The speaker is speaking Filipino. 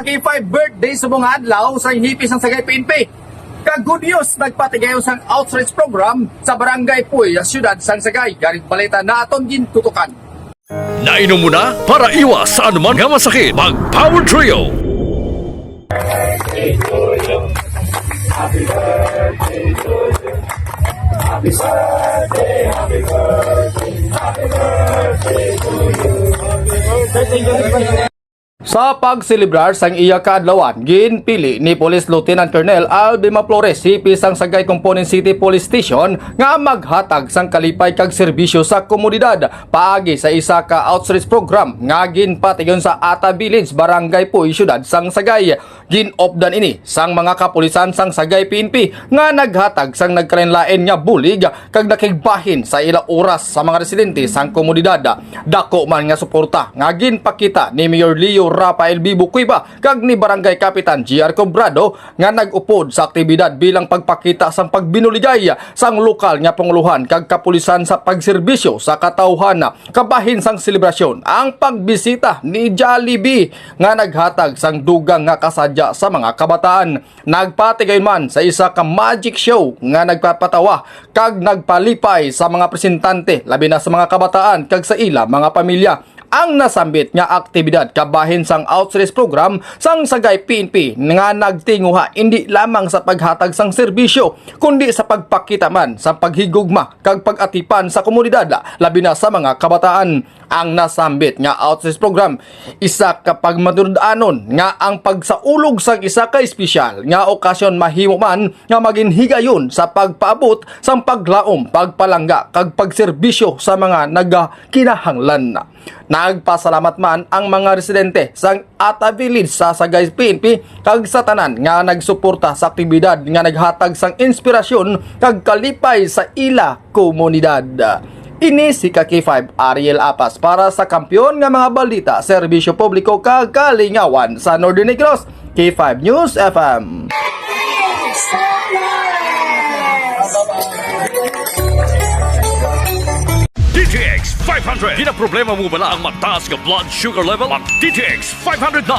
K5 birthday sa mga adlaw sa hipis ng Sagay PNP. Good news, nagpatigayon sang outreach program sa barangay Puy, siyudad sang Sagay. Garing balita na aton gintutukan. Nainom mo na para iwas sa anuman nga masakit. Mag-Power Trio! Happy birthday to you. Happy birthday, happy birthday, happy birthday to you. Happy birthday. Sa pagselebrar sang iya Kaadlawon, ginpili ni Police Lieutenant Colonel Alvin Flores hipis sang Sagay Component City Police Station nga maghatag sang kalipay kag serbisyo sa komunidad paagi sa isa ka outreach program nga ginpatigon sa Ata Village, Barangay Puy, siyudad sang Sagay. Ginopdan ini sang mga kapulisan sang Sagay PNP nga naghatag sang nagkalain-lain nga bulig kag nakigbahin sa ila oras sa mga residente sang komunidad. Dako man nga suporta nga ginpakita ni Mayor Leo 𝐿𝐈𝐆𝐇𝐓𝐘𝐄𝐄 kag ni Barangay Kapitan J.R. Cobrado nga nag-upod sa aktibidad bilang pagpakita sang pagbinuligay sang lokal nga panguluhan kag kapulisan sa pagserbisyo sa katawhan. Kabahin sang selebrasyon ang pagbisita ni Jollibee nga naghatag sang dugang nga kasadya sa mga kabataan. Nagpatigay man sa isa ka magic show nga nagpapatawa kag nagpalipay sa mga presentante labi na sa mga kabataan kag sa ila mga pamilya. Ang nasambit nga aktibidad kabahin sang outreach program sang Sagay PNP nga nagtinguha hindi lamang sa paghatag sang serbisyo kundi sa pagpakita man sa paghigugma kag pag-atipan sa komunidad labi na sa mga kabataan. Ang nasambit nga outreach program isa ka pagmadurdanon nga ang pagsaulog sang isa ka espesyal nga okasyon mahimo man nga maging higayon sa pagpaabot sang paglaom, pagpalangga kag pagserbisyo sa mga nagakinahanglan. Nagpasalamat man ang mga residente sang Ata Village sa Sagay PNP kag sa tanan nga nagsuporta sa aktibidad nga naghatag sang inspirasyon kag kalipay sa ila komunidad. Ini si 𝐂𝐿𝐼 Ariel Apas para sa kampiyon nga mga balita, serbisyo publiko kag kalingawan sa Northern Negros. K5 News FM. DTX 500. Di na problema mo bala ang mataas nga blood sugar level? Ang DTX 500 na